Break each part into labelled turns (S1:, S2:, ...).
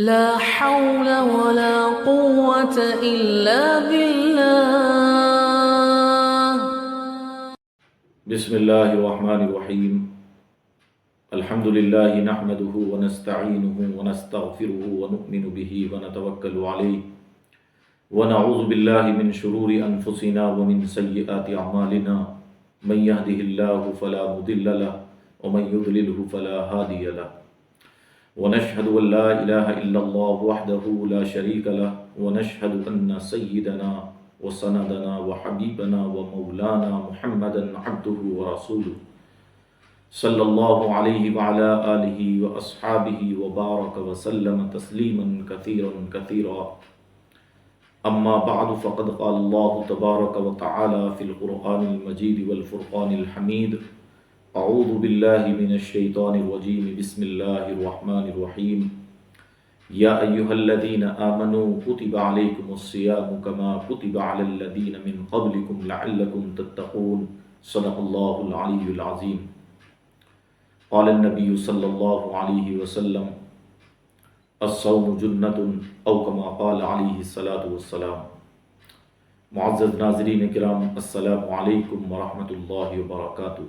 S1: لا حول ولا قوة إلا بالله.
S2: بسم الله الرحمن الرحيم. الحمد لله نحمده ونستعينه ونستغفره ونؤمن به ونتوكل عليه ونعوذ بالله من شرور أنفسنا ومن سيئات أعمالنا. من يهده الله فلا مضل له ومن يضلله فلا هادي له. ونشهد أن لا إله إلا الله وحده لا شريك له ونشهد أن سيدنا وسندنا وحبيبنا ومولانا محمدا عبده ورسوله صلی اللہ علیہ وعلى آلہ وأصحابہ وبارک وسلم تسلیما کثیرا کثیرا. اما بعد فقد قال اللہ تبارک وتعالی فی القرآن المجید والفرقان الحمید. اعوذ باللہ من الشیطان الرجیم. بسم اللہ الرحمن الرحیم. یا ایہا الذین آمنوا کتب علیکم الصیام کما کتب علی الذین من قبلکم لعلکم تتقون. صدق اللہ العلی العظیم. قال النبی صلی اللہ علیہ وسلم الصوم جنۃ او کما قال علیہ الصلاۃ والسلام. معزز ناظرین کرام، السلام علیکم ورحمۃ اللہ وبرکاتہ.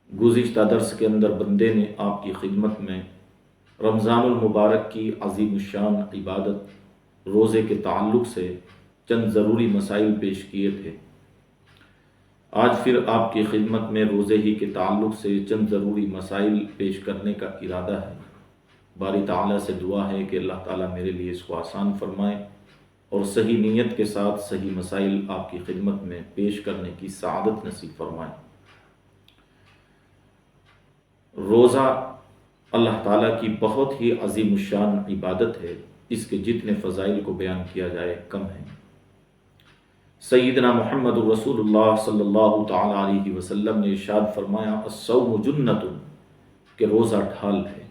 S2: گزشتہ درس کے اندر بندے نے آپ کی خدمت میں رمضان المبارک کی عظیم الشان عبادت روزے کے تعلق سے چند ضروری مسائل پیش کیے تھے. آج پھر آپ کی خدمت میں روزے ہی کے تعلق سے چند ضروری مسائل پیش کرنے کا ارادہ ہے. باری تعالیٰ سے دعا ہے کہ اللہ تعالیٰ میرے لیے اس کو آسان فرمائے اور صحیح نیت کے ساتھ صحیح مسائل آپ کی خدمت میں پیش کرنے کی سعادت نصیب فرمائے. روزہ اللہ تعالیٰ کی بہت ہی عظیم الشان عبادت ہے. اس کے جتنے فضائل کو بیان کیا جائے کم ہیں. سیدنا محمد رسول اللہ صلی اللہ تعالیٰ علیہ وسلم نے ارشاد فرمایا الصوم جنۃ، کہ روزہ ڈھال ہے.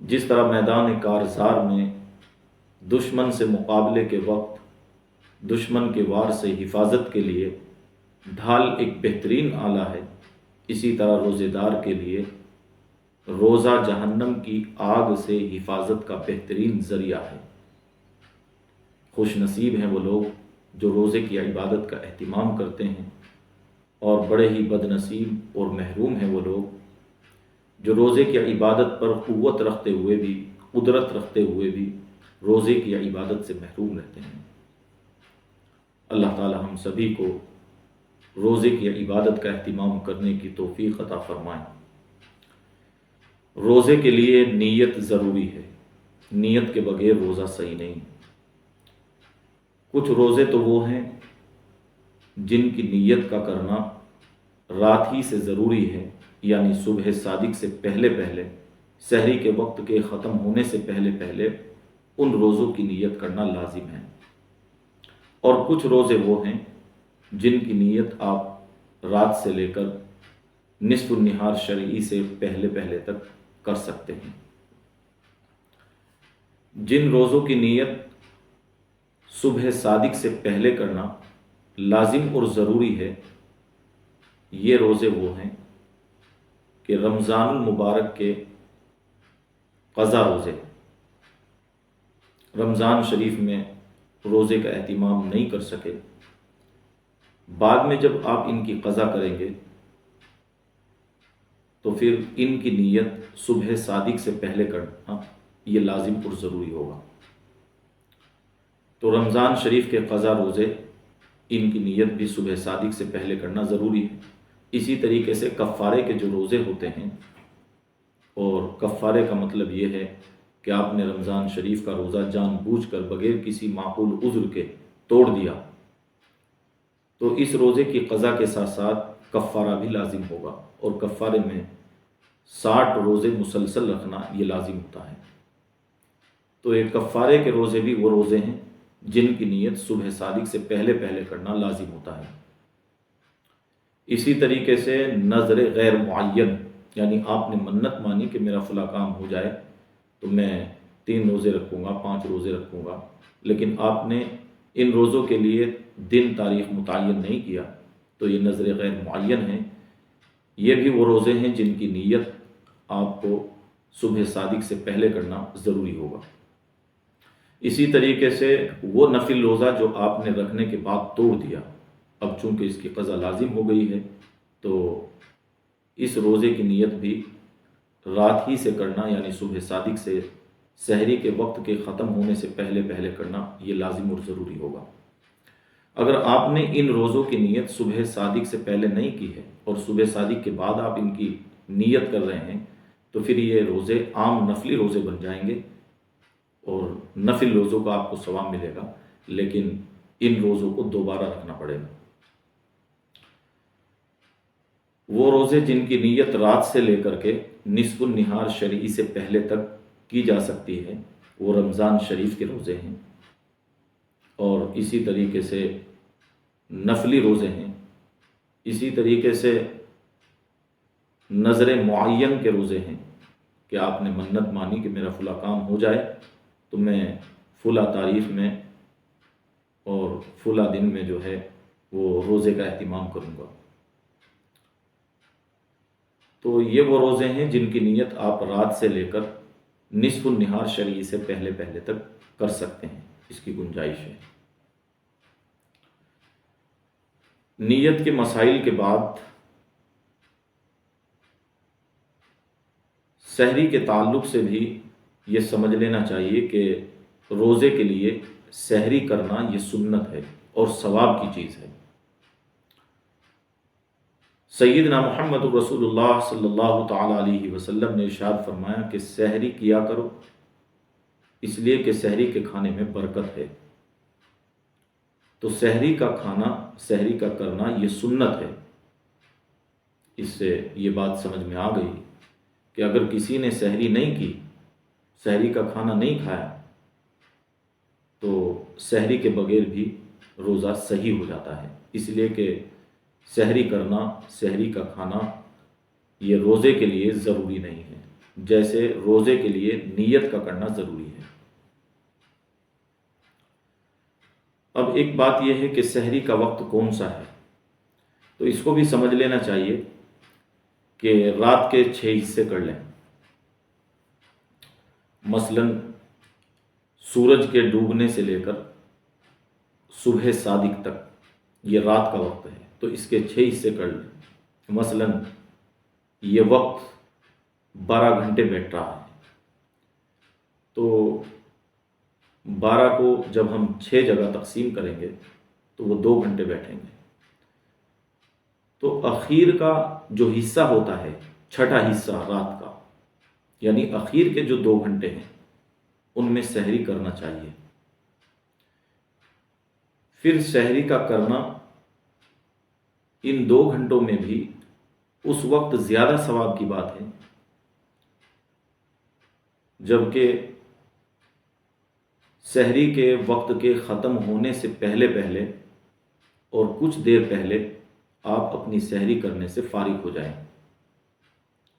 S2: جس طرح میدان کارزار میں دشمن سے مقابلے کے وقت دشمن کے وار سے حفاظت کے لیے ڈھال ایک بہترین آلہ ہے، اسی طرح روزے دار کے لیے روزہ جہنم کی آگ سے حفاظت کا بہترین ذریعہ ہے. خوش نصیب ہیں وہ لوگ جو روزے کی عبادت کا اہتمام کرتے ہیں، اور بڑے ہی بد نصیب اور محروم ہیں وہ لوگ جو روزے کی عبادت پر قوت رکھتے ہوئے بھی، قدرت رکھتے ہوئے بھی روزے کی عبادت سے محروم رہتے ہیں. اللہ تعالی ہم سبھی کو روزے کی عبادت کا اہتمام کرنے کی توفیق عطا فرمائیں. روزے کے لیے نیت ضروری ہے. نیت کے بغیر روزہ صحیح نہیں. کچھ روزے تو وہ ہیں جن کی نیت کا کرنا رات ہی سے ضروری ہے، یعنی صبح صادق سے پہلے پہلے، سحری کے وقت کے ختم ہونے سے پہلے پہلے ان روزوں کی نیت کرنا لازم ہے. اور کچھ روزے وہ ہیں جن کی نیت آپ رات سے لے کر نصف النہار شرعی سے پہلے پہلے تک کر سکتے ہیں. جن روزوں کی نیت صبح صادق سے پہلے کرنا لازم اور ضروری ہے، یہ روزے وہ ہیں کہ رمضان المبارک کے قضا روزے، رمضان شریف میں روزے کا اہتمام نہیں کر سکے، بعد میں جب آپ ان کی قضا کریں گے تو پھر ان کی نیت صبح صادق سے پہلے کرنا یہ لازم اور ضروری ہوگا. تو رمضان شریف کے قضا روزے ان کی نیت بھی صبح صادق سے پہلے کرنا ضروری ہے. اسی طریقے سے کفارے کے جو روزے ہوتے ہیں، اور کفارے کا مطلب یہ ہے کہ آپ نے رمضان شریف کا روزہ جان بوجھ کر بغیر کسی معقول عذر کے توڑ دیا، تو اس روزے کی قضا کے ساتھ ساتھ کفارہ بھی لازم ہوگا. اور کفارے میں 60 روزے مسلسل رکھنا یہ لازم ہوتا ہے. تو یہ کفارے کے روزے بھی وہ روزے ہیں جن کی نیت صبح صادق سے پہلے پہلے کرنا لازم ہوتا ہے. اسی طریقے سے نظر غیر معین، یعنی آپ نے منت مانی کہ میرا فلاں کام ہو جائے تو میں 3 روزے رکھوں گا، 5 روزے رکھوں گا، لیکن آپ نے ان روزوں کے لیے دن تاریخ متعین نہیں کیا، تو یہ نظر غیر معین ہے. یہ بھی وہ روزے ہیں جن کی نیت آپ کو صبح صادق سے پہلے کرنا ضروری ہوگا۔ اسی طریقے سے وہ نفل روزہ جو آپ نے رکھنے کے بعد توڑ دیا، اب چونکہ اس کی قضا لازم ہو گئی ہے، تو اس روزے کی نیت بھی رات ہی سے کرنا، یعنی صبح صادق سے سحری کے وقت کے ختم ہونے سے پہلے پہلے کرنا، یہ لازم اور ضروری ہوگا۔ اگر آپ نے ان روزوں کی نیت صبح صادق سے پہلے نہیں کی ہے اور صبح صادق کے بعد آپ ان کی نیت کر رہے ہیں، تو پھر یہ روزے عام نفلی روزے بن جائیں گے اور نفل روزوں کا آپ کو ثواب ملے گا، لیکن ان روزوں کو دوبارہ رکھنا پڑے گا۔ وہ روزے جن کی نیت رات سے لے کر کے نصف النہار شرعی سے پہلے تک کی جا سکتی ہے، وہ رمضان شریف کے روزے ہیں، اور اسی طریقے سے نفلی روزے ہیں، اسی طریقے سے نظر معین کے روزے ہیں کہ آپ نے منت مانی کہ میرا فلاں کام ہو جائے تو میں فلاں تاریخ میں اور فلاں دن میں جو ہے وہ روزے کا اہتمام کروں گا۔ تو یہ وہ روزے ہیں جن کی نیت آپ رات سے لے کر نصف النہار شرعی سے پہلے پہلے تک کر سکتے ہیں، اس کی گنجائش ہے۔ نیت کے مسائل کے بعد سحری کے تعلق سے بھی یہ سمجھ لینا چاہیے کہ روزے کے لیے سحری کرنا یہ سنت ہے اور ثواب کی چیز ہے۔ سیدنا محمد رسول اللہ صلی اللہ تعالی علیہ وسلم نے ارشاد فرمایا کہ سحری کیا کرو، اس لیے کہ سحری کے کھانے میں برکت ہے۔ تو سحری کا کھانا، سحری کا کرنا یہ سنت ہے۔ اس سے یہ بات سمجھ میں آ گئی کہ اگر کسی نے سحری نہیں کی، سحری کا کھانا نہیں کھایا، تو سحری کے بغیر بھی روزہ صحیح ہو جاتا ہے، اس لیے کہ سحری کرنا، سحری کا کھانا یہ روزے کے لیے ضروری نہیں ہے، جیسے روزے کے لیے نیت کا کرنا ضروری ہے۔ اب ایک بات یہ ہے کہ سحری کا وقت کون سا ہے، تو اس کو بھی سمجھ لینا چاہیے کہ رات کے 6 حصے کر لیں۔ مثلا سورج کے ڈوبنے سے لے کر صبح صادق تک یہ رات کا وقت ہے، تو اس کے 6 حصے کر لیں۔ مثلا یہ وقت 12 گھنٹے بیٹھ رہا ہے، تو 12 کو جب ہم 6 جگہ تقسیم کریں گے تو وہ 2 گھنٹے بیٹھیں گے۔ تو اخیر کا جو حصہ ہوتا ہے، چھٹا حصہ رات کا، یعنی اخیر کے جو 2 گھنٹے ہیں ان میں سحری کرنا چاہیے۔ پھر سحری کا کرنا ان 2 گھنٹوں میں بھی اس وقت زیادہ ثواب کی بات ہے جبکہ سحری کے وقت کے ختم ہونے سے پہلے پہلے اور کچھ دیر پہلے آپ اپنی سحری کرنے سے فارغ ہو جائیں،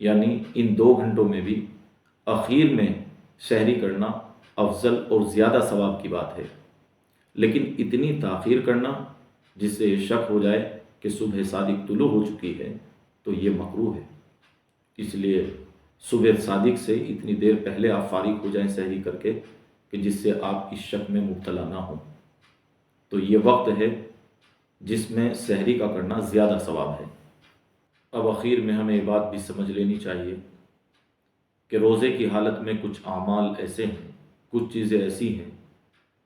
S2: یعنی ان 2 گھنٹوں میں بھی اخیر میں سحری کرنا افضل اور زیادہ ثواب کی بات ہے۔ لیکن اتنی تاخیر کرنا جس سے یہ شک ہو جائے کہ صبح صادق طلوع ہو چکی ہے، تو یہ مکروہ ہے۔ اس لیے صبح صادق سے اتنی دیر پہلے آپ فارغ ہو جائیں سحری کر کے کہ جس سے آپ اس شک میں مبتلا نہ ہوں۔ تو یہ وقت ہے جس میں سحری کا کرنا زیادہ ثواب ہے۔ اب اخیر میں ہمیں یہ بات بھی سمجھ لینی چاہیے کہ روزے کی حالت میں کچھ اعمال ایسے ہیں، کچھ چیزیں ایسی ہیں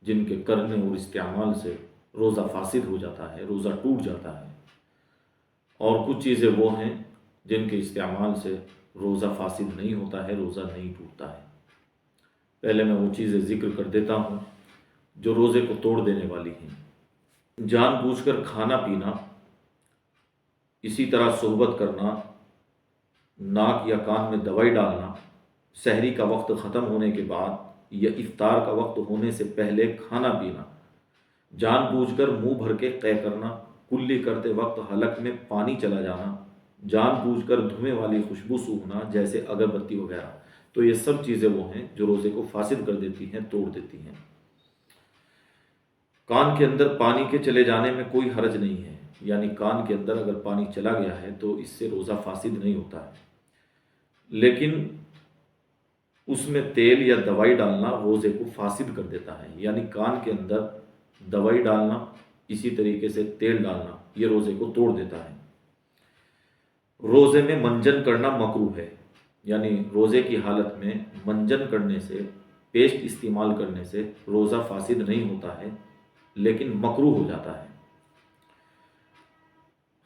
S2: جن کے کرنے اور استعمال سے روزہ فاسد ہو جاتا ہے، روزہ ٹوٹ جاتا ہے، اور کچھ چیزیں وہ ہیں جن کے استعمال سے روزہ فاسد نہیں ہوتا ہے، روزہ نہیں ٹوٹتا ہے۔ پہلے میں وہ چیزیں ذکر کر دیتا ہوں جو روزے کو توڑ دینے والی ہیں۔ جان بوجھ کر کھانا پینا، اسی طرح صحبت کرنا، ناک یا کان میں دوائی ڈالنا، سحری کا وقت ختم ہونے کے بعد یا افطار کا وقت ہونے سے پہلے کھانا پینا، جان بوجھ کر منہ بھر کے قے کرنا، کلی کرتے وقت حلق میں پانی چلا جانا، جان بوجھ کر دھویں والی خوشبو سونگھنا جیسے اگربتی وغیرہ، تو یہ سب چیزیں وہ ہیں جو روزے کو فاسد کر دیتی ہیں، توڑ دیتی ہیں۔ کان کے اندر پانی کے چلے جانے میں کوئی حرج نہیں ہے، یعنی کان کے اندر اگر پانی چلا گیا ہے تو اس سے روزہ فاسد نہیں ہوتا ہے، لیکن اس میں تیل یا دوائی ڈالنا روزے کو فاسد کر دیتا ہے، یعنی کان کے اندر دوائی ڈالنا، اسی طریقے سے تیل ڈالنا، یہ روزے کو توڑ دیتا ہے۔ روزے میں منجن کرنا مکروہ ہے، یعنی روزے کی حالت میں منجن کرنے سے، پیسٹ استعمال کرنے سے روزہ فاسد نہیں ہوتا ہے، لیکن مکروہ ہو جاتا ہے۔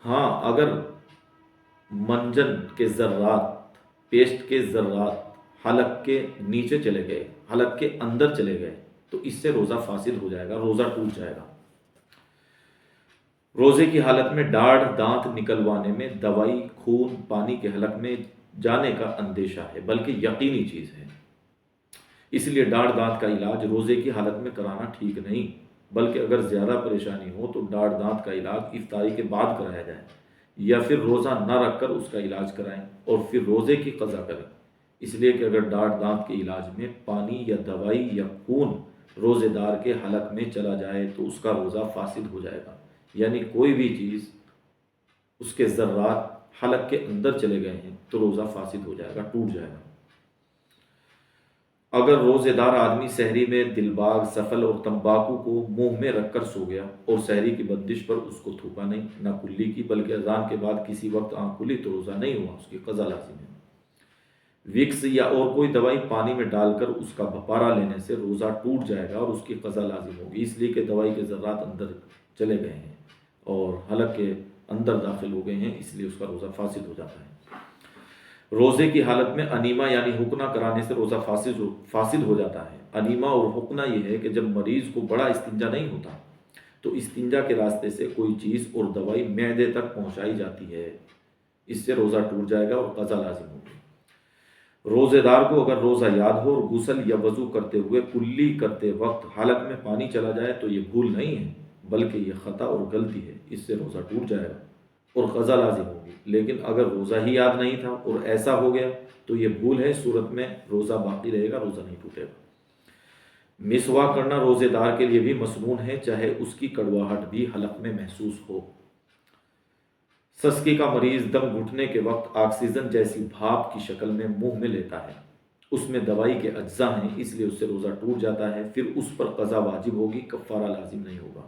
S2: ہاں، اگر منجن کے ذرات، پیسٹ کے ذرات حلق کے نیچے چلے گئے، حلق کے اندر چلے گئے، تو اس سے روزہ فاسد ہو جائے گا، روزہ ٹوٹ جائے گا۔ روزے کی حالت میں داڑھ دانت نکلوانے میں دوائی، خون، پانی کے حلق میں جانے کا اندیشہ ہے، بلکہ یقینی چیز ہے، اس لیے داڑھ دانت کا علاج روزے کی حالت میں کرانا ٹھیک نہیں، بلکہ اگر زیادہ پریشانی ہو تو داڑھ دانت کا علاج افطاری کے بعد کرایا جائے، یا پھر روزہ نہ رکھ کر اس کا علاج کرائیں اور پھر روزے کی قضا کریں، اس لیے کہ اگر داڑھ دانت کے علاج میں پانی یا دوائی یا خون روزے دار کے حلق میں چلا جائے تو اس کا روزہ فاسد ہو جائے گا، یعنی کوئی بھی چیز اس کے ذرات حلق کے اندر چلے گئے ہیں تو روزہ فاسد ہو جائے گا، ٹوٹ جائے گا۔ اگر روزے دار آدمی سحری میں دلباغ، سفل اور تمباکو کو منہ میں رکھ کر سو گیا اور سحری کی بندش پر اس کو تھوکا نہیں، نہ کلی کی، بلکہ اذان کے بعد کسی وقت آنکھ کھلی تو روزہ نہیں ہوا، اس کی قضا لازم ہے۔ وکس یا اور کوئی دوائی پانی میں ڈال کر اس کا بھپارا لینے سے روزہ ٹوٹ جائے گا اور اس کی قضا لازم ہوگی، اس لیے کہ دوائی کے ذرات اندر چلے گئے ہیں اور حلق کے اندر داخل ہو گئے ہیں، اس لیے اس کا روزہ فاسد ہو جاتا ہے۔ روزے کی حالت میں انیما یعنی حقنہ کرانے سے روزہ فاسد ہو جاتا ہے۔ انیما اور حقنہ یہ ہے کہ جب مریض کو بڑا استنجا نہیں ہوتا تو استنجا کے راستے سے کوئی چیز اور دوائی معدے تک پہنچائی جاتی ہے، اس سے روزہ ٹوٹ جائے گا اور قضا لازم ہوگی۔ روزے دار کو اگر روزہ یاد ہو اور غسل یا وضو کرتے ہوئے کلی کرتے وقت حلق میں پانی چلا جائے تو یہ بھول نہیں ہے، بلکہ یہ خطا اور غلطی ہے، اس سے روزہ ٹوٹ جائے گا اور قضا لازم ہوگی۔ لیکن اگر روزہ ہی یاد نہیں تھا اور ایسا ہو گیا تو یہ بھول ہے، صورت میں روزہ باقی رہے گا، روزہ نہیں ٹوٹے گا۔ مسواک کرنا روزے دار کے لیے بھی مسنون ہے، چاہے اس کی کڑواہٹ بھی حلق میں محسوس ہو۔ سسکی کا مریض دم گھٹنے کے وقت آکسیجن جیسی بھاپ کی شکل میں منہ میں لیتا ہے، اس میں دوائی کے اجزاء ہیں، اس لیے اس سے روزہ ٹوٹ جاتا ہے، پھر اس پر قضا واجب ہوگی، کفارہ لازم نہیں ہوگا۔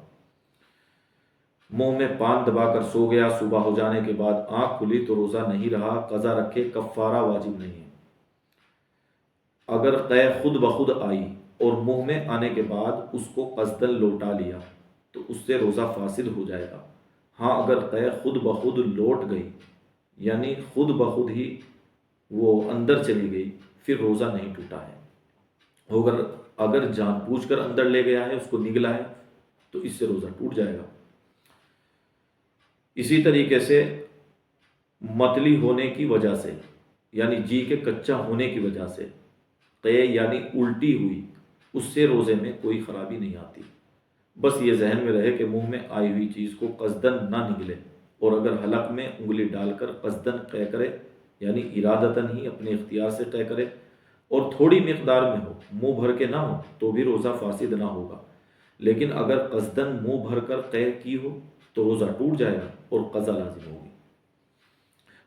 S2: منہ میں پان دبا کر سو گیا، صبح ہو جانے کے بعد آنکھ کھلی تو روزہ نہیں رہا، قضا رکھے، کفارہ واجب نہیں ہے۔ اگر قے خود بخود آئی اور منہ میں آنے کے بعد اس کو قصدن لوٹا لیا تو اس سے روزہ فاسد ہو جائے گا۔ ہاں، اگر قے خود بخود لوٹ گئی، یعنی خود بخود ہی وہ اندر چلی گئی، پھر روزہ نہیں ٹوٹا ہے۔ اگر جان بوجھ کر اندر لے گیا ہے، اس کو نگلا ہے، تو اس سے روزہ ٹوٹ جائے گا۔ اسی طریقے سے متلی ہونے کی وجہ سے، یعنی جی کے کچا ہونے کی وجہ سے قے یعنی الٹی ہوئی، اس سے روزے میں کوئی خرابی نہیں آتی، بس یہ ذہن میں رہے کہ منہ میں آئی ہوئی چیز کو قصدن نہ نگلے، اور اگر حلق میں انگلی ڈال کر قصدن قے کرے، یعنی ارادتاً ہی اپنے اختیار سے قے کرے اور تھوڑی مقدار میں ہو، منہ بھر کے نہ ہو، تو بھی روزہ فاسد نہ ہوگا، لیکن اگر قصدن منہ بھر کر قے کی ہو تو روزہ ٹوٹ جائے گا اور قضا لازم ہوگی۔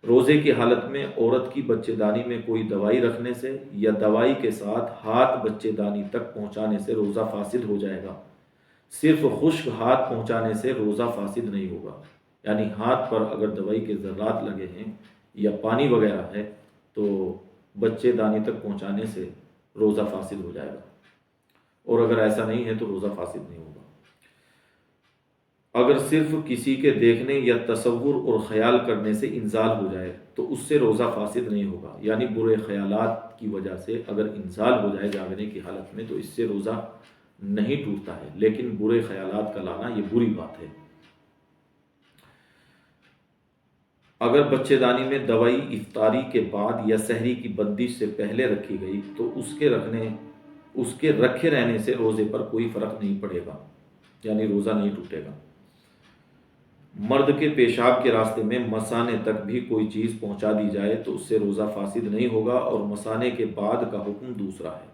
S2: روزے کی حالت میں عورت کی بچے دانی میں کوئی دوائی رکھنے سے یا دوائی کے ساتھ ہاتھ بچے دانی تک پہنچانے سے روزہ فاسد ہو جائے گا۔ صرف خشک ہاتھ پہنچانے سے روزہ فاسد نہیں ہوگا، یعنی ہاتھ پر اگر دوائی کے ذرات لگے ہیں یا پانی وغیرہ ہے تو بچے دانی تک پہنچانے سے روزہ فاسد ہو جائے گا، اور اگر ایسا نہیں ہے تو روزہ فاسد نہیں ہوگا۔ اگر صرف کسی کے دیکھنے یا تصور اور خیال کرنے سے انزال ہو جائے تو اس سے روزہ فاسد نہیں ہوگا، یعنی برے خیالات کی وجہ سے اگر انزال ہو جائے جاگنے کی حالت میں تو اس سے روزہ نہیں ٹوٹتا ہے، لیکن برے خیالات کا لانا یہ بری بات ہے۔ اگر بچے دانی میں دوائی افطاری کے بعد یا سحری کی بندش سے پہلے رکھی گئی تو اس کے رکھے رہنے سے روزے پر کوئی فرق نہیں پڑے گا، یعنی روزہ نہیں ٹوٹے گا۔ مرد کے پیشاب کے راستے میں مثانے تک بھی کوئی چیز پہنچا دی جائے تو اس سے روزہ فاسد نہیں ہوگا، اور مثانے کے بعد کا حکم دوسرا ہے۔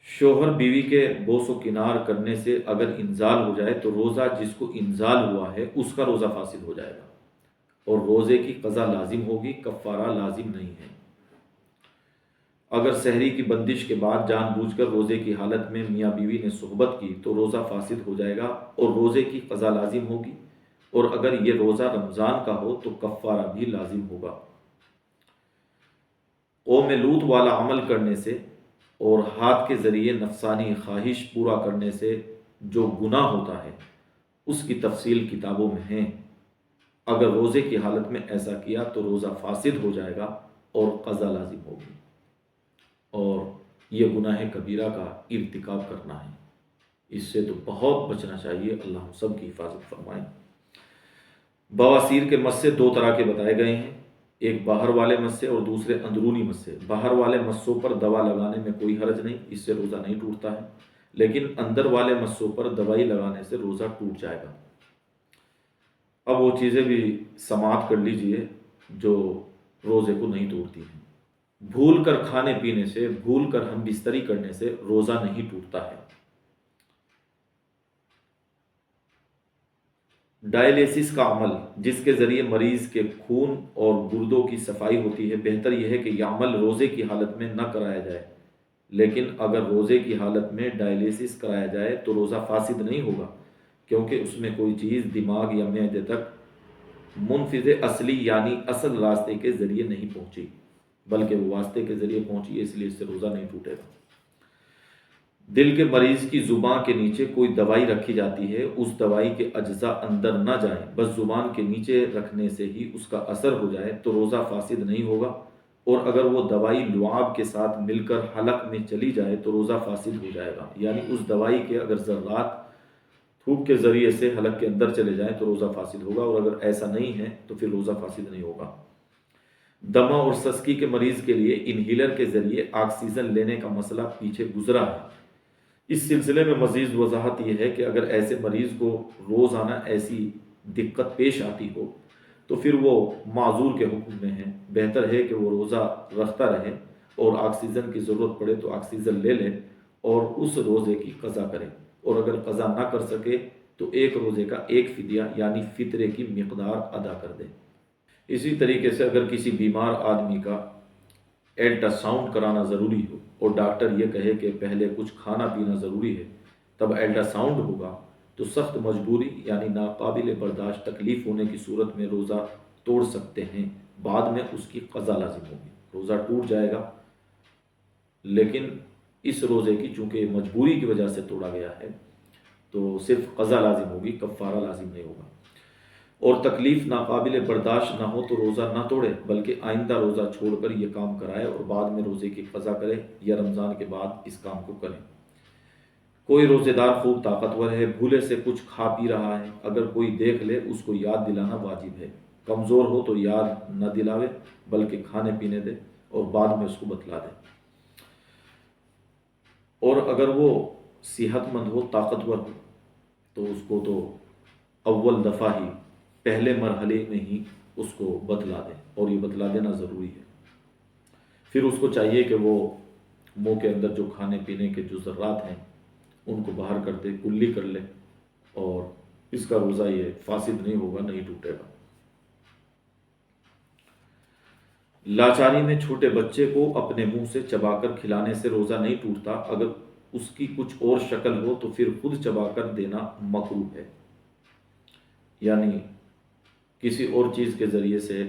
S2: شوہر بیوی کے بوس و کنار کرنے سے اگر انزال ہو جائے تو روزہ جس کو انزال ہوا ہے اس کا روزہ فاسد ہو جائے گا، اور روزے کی قضا لازم ہوگی، کفارہ لازم نہیں ہے۔ اگر سحری کی بندش کے بعد جان بوجھ کر روزے کی حالت میں میاں بیوی نے صحبت کی تو روزہ فاسد ہو جائے گا اور روزے کی قضا لازم ہوگی، اور اگر یہ روزہ رمضان کا ہو تو کفارہ بھی لازم ہوگا۔ قوم لوط والا عمل کرنے سے اور ہاتھ کے ذریعے نفسانی خواہش پورا کرنے سے جو گناہ ہوتا ہے اس کی تفصیل کتابوں میں ہے۔ اگر روزے کی حالت میں ایسا کیا تو روزہ فاسد ہو جائے گا اور قضا لازم ہوگی، اور یہ گناہ کبیرہ کا ارتکاب کرنا ہے، اس سے تو بہت بچنا چاہیے۔ اللہ ہم سب کی حفاظت فرمائے۔ بواسیر کے مس سے دو طرح کے بتائے گئے ہیں، ایک باہر والے مس سے اور دوسرے اندرونی مس سے۔ باہر والے مسوں پر دوا لگانے میں کوئی حرج نہیں، اس سے روزہ نہیں ٹوٹتا ہے، لیکن اندر والے مسوں پر دوائی لگانے سے روزہ ٹوٹ جائے گا۔ اب وہ چیزیں بھی سماعت کر لیجئے جو روزے کو نہیں توڑتی ہیں۔ بھول کر کھانے پینے سے، بھول کر ہم بستری کرنے سے روزہ نہیں ٹوٹتا ہے۔ ڈائلیسس کا عمل، جس کے ذریعے مریض کے خون اور گردوں کی صفائی ہوتی ہے، بہتر یہ ہے کہ یہ عمل روزے کی حالت میں نہ کرایا جائے، لیکن اگر روزے کی حالت میں ڈائلیسس کرایا جائے تو روزہ فاسد نہیں ہوگا، کیونکہ اس میں کوئی چیز دماغ یا معدے تک منفذ اصلی یعنی اصل راستے کے ذریعے نہیں پہنچی، بلکہ وہ واسطے کے ذریعے پہنچی ہے، اس لیے اس سے روزہ نہیں ٹوٹے گا۔ دل کے مریض کی زبان کے نیچے کوئی دوائی رکھی جاتی ہے، اس دوائی کے اجزاء اندر نہ جائیں، بس زبان کے نیچے رکھنے سے ہی اس کا اثر ہو جائے تو روزہ فاسد نہیں ہوگا، اور اگر وہ دوائی لعاب کے ساتھ مل کر حلق میں چلی جائے تو روزہ فاسد ہو جائے گا، یعنی اس دوائی کے اگر ذرات تھوک کے ذریعے سے حلق کے اندر چلے جائیں تو روزہ فاسد ہوگا، اور اگر ایسا نہیں ہے تو پھر روزہ فاسد نہیں ہوگا۔ دمہ اور سسکی کے مریض کے لیے انہیلر کے ذریعے آکسیجن لینے کا مسئلہ پیچھے گزرا ہے۔ اس سلسلے میں مزید وضاحت یہ ہے کہ اگر ایسے مریض کو روزانہ ایسی دقت پیش آتی ہو تو پھر وہ معذور کے حکم میں ہیں، بہتر ہے کہ وہ روزہ رکھتا رہے اور آکسیجن کی ضرورت پڑے تو آکسیجن لے لے اور اس روزے کی قضا کرے، اور اگر قضا نہ کر سکے تو ایک روزے کا ایک فدیہ یعنی فطرے کی مقدار ادا کر دے۔ اسی طریقے سے اگر کسی بیمار آدمی کا الٹرا ساؤنڈ کرانا ضروری ہو اور ڈاکٹر یہ کہے کہ پہلے کچھ کھانا پینا ضروری ہے تب الٹرا ساؤنڈ ہوگا تو سخت مجبوری یعنی ناقابل برداشت تکلیف ہونے کی صورت میں روزہ توڑ سکتے ہیں، بعد میں اس کی قضا لازم ہوگی، روزہ ٹوٹ جائے گا، لیکن اس روزے کی چونکہ مجبوری کی وجہ سے توڑا گیا ہے تو صرف قضا لازم ہوگی، کفارہ لازم نہیں ہوگا۔ اور تکلیف ناقابل برداشت نہ ہو تو روزہ نہ توڑے، بلکہ آئندہ روزہ چھوڑ کر یہ کام کرائے اور بعد میں روزے کی قضا کرے یا رمضان کے بعد اس کام کو کرے۔ کوئی روزے دار خوب طاقتور ہے، بھولے سے کچھ کھا پی رہا ہے، اگر کوئی دیکھ لے اس کو یاد دلانا واجب ہے، کمزور ہو تو یاد نہ دلاوے بلکہ کھانے پینے دے اور بعد میں اس کو بتلا دے، اور اگر وہ صحت مند ہو، طاقتور ہو تو اس کو تو اول دفعہ ہی پہلے مرحلے میں ہی اس کو بتلا دے، اور یہ بتلا دینا ضروری ہے۔ پھر اس کو چاہیے کہ وہ منہ کے اندر جو کھانے پینے کے جو ذرات ہیں ان کو باہر کر دے، کلی کر لے، اور اس کا روزہ یہ فاسد نہیں ہوگا، نہیں ٹوٹے گا۔ لاچاری میں چھوٹے بچے کو اپنے منہ سے چبا کر کھلانے سے روزہ نہیں ٹوٹتا، اگر اس کی کچھ اور شکل ہو تو پھر خود چبا کر دینا مکروہ ہے، یعنی کسی اور چیز کے ذریعے سے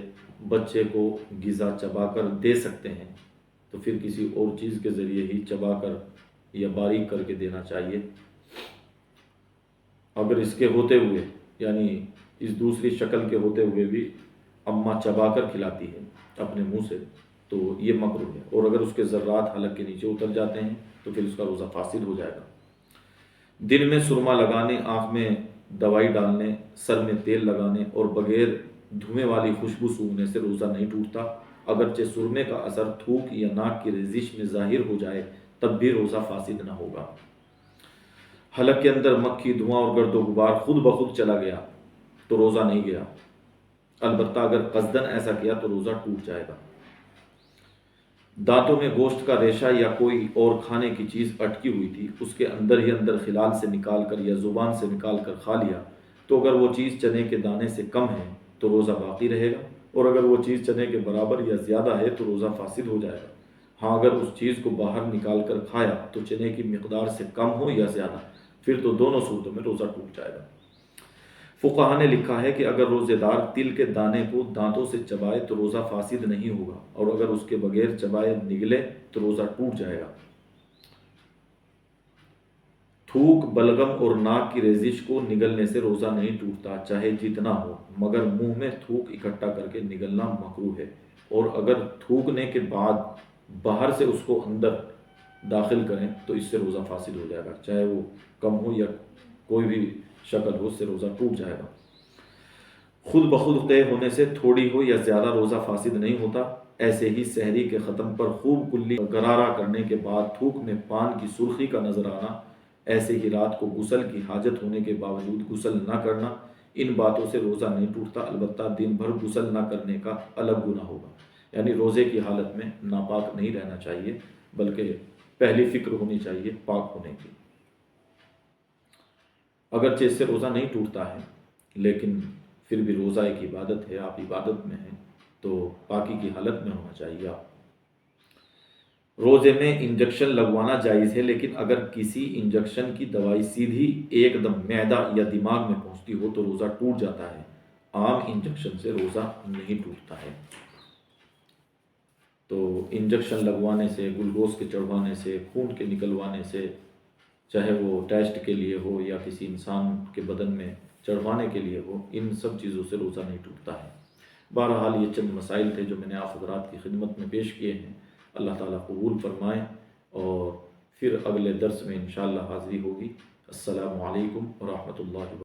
S2: بچے کو غذا چبا کر دے سکتے ہیں تو پھر کسی اور چیز کے ذریعے ہی چبا کر یا باریک کر کے دینا چاہیے۔ اگر اس کے ہوتے ہوئے یعنی اس دوسری شکل کے ہوتے ہوئے بھی اماں چبا کر کھلاتی ہے اپنے منہ سے تو یہ مکروہ ہے، اور اگر اس کے ذرات حلق کے نیچے اتر جاتے ہیں تو پھر اس کا روزہ فاسد ہو جائے گا۔ دن میں سرما لگانے، آنکھ میں دوائی ڈالنے، سر میں تیل لگانے اور بغیر دھویں والی خوشبو سونگھنے سے روزہ نہیں ٹوٹتا، اگرچہ سرمے کا اثر تھوک یا ناک کی ریزش میں ظاہر ہو جائے تب بھی روزہ فاسد نہ ہوگا۔ حلق کے اندر مکھی، دھواں اور گرد و غبار خود بخود چلا گیا تو روزہ نہیں گیا، البتہ اگر قصدن ایسا کیا تو روزہ ٹوٹ جائے گا۔ دانتوں میں گوشت کا ریشہ یا کوئی اور کھانے کی چیز اٹکی ہوئی تھی، اس کے اندر ہی اندر خلال سے نکال کر یا زبان سے نکال کر کھا لیا تو اگر وہ چیز چنے کے دانے سے کم ہے تو روزہ باقی رہے گا، اور اگر وہ چیز چنے کے برابر یا زیادہ ہے تو روزہ فاسد ہو جائے گا۔ ہاں اگر اس چیز کو باہر نکال کر کھایا تو چنے کی مقدار سے کم ہو یا زیادہ، پھر تو دونوں صورتوں میں روزہ ٹوٹ جائے گا۔ فقہا نے لکھا ہے کہ اگر روزے دار تل کے دانے کو دانتوں سے چبائے تو روزہ فاسد نہیں ہوگا، اور اگر اس کے بغیر چبائے نگلے تو روزہ ٹوٹ جائے گا۔ تھوک، بلغم اور ناک کی ریزش کو نگلنے سے روزہ نہیں ٹوٹتا چاہے جتنا ہو، مگر منہ میں تھوک اکٹھا کر کے نگلنا مکروہ ہے، اور اگر تھوکنے کے بعد باہر سے اس کو اندر داخل کریں تو اس سے روزہ فاسد ہو جائے گا، چاہے وہ کم ہو یا کوئی بھی شکل ہو، اس سے روزہ ٹوٹ جائے گا۔ خود بخود قے ہونے سے تھوڑی ہو یا زیادہ روزہ فاسد نہیں ہوتا۔ ایسے ہی سحری کے ختم پر خوب کلی غرارہ کرنے کے بعد تھوک میں پان کی سرخی کا نظر آنا، ایسے ہی رات کو غسل کی حاجت ہونے کے باوجود غسل نہ کرنا، ان باتوں سے روزہ نہیں ٹوٹتا، البتہ دن بھر غسل نہ کرنے کا الگ گناہ ہوگا۔ یعنی روزے کی حالت میں ناپاک نہیں رہنا چاہیے، بلکہ پہلی فکر ہونی چاہیے پاک ہونے کی۔ اگرچہ اس سے روزہ نہیں ٹوٹتا ہے، لیکن پھر بھی روزہ ایک عبادت ہے، آپ عبادت میں ہیں تو پاکی کی حالت میں ہونا چاہیے آپ۔ روزے میں انجیکشن لگوانا جائز ہے، لیکن اگر کسی انجیکشن کی دوائی سیدھی ایک دم معدہ یا دماغ میں پہنچتی ہو تو روزہ ٹوٹ جاتا ہے۔ عام انجیکشن سے روزہ نہیں ٹوٹتا ہے۔ تو انجیکشن لگوانے سے، گلوکوز کے چڑھوانے سے، خون کے نکلوانے سے، چاہے وہ ٹیسٹ کے لیے ہو یا کسی انسان کے بدن میں چڑھوانے کے لیے ہو، ان سب چیزوں سے روزہ نہیں ٹوٹتا ہے۔ بہرحال یہ چند مسائل تھے جو میں نے آپ حضرات کی خدمت میں پیش کیے ہیں، اللہ تعالیٰ قبول فرمائے، اور پھر اگلے درس میں انشاءاللہ حاضری ہوگی۔ السلام علیکم ورحمۃ اللہ وبرکاتہ۔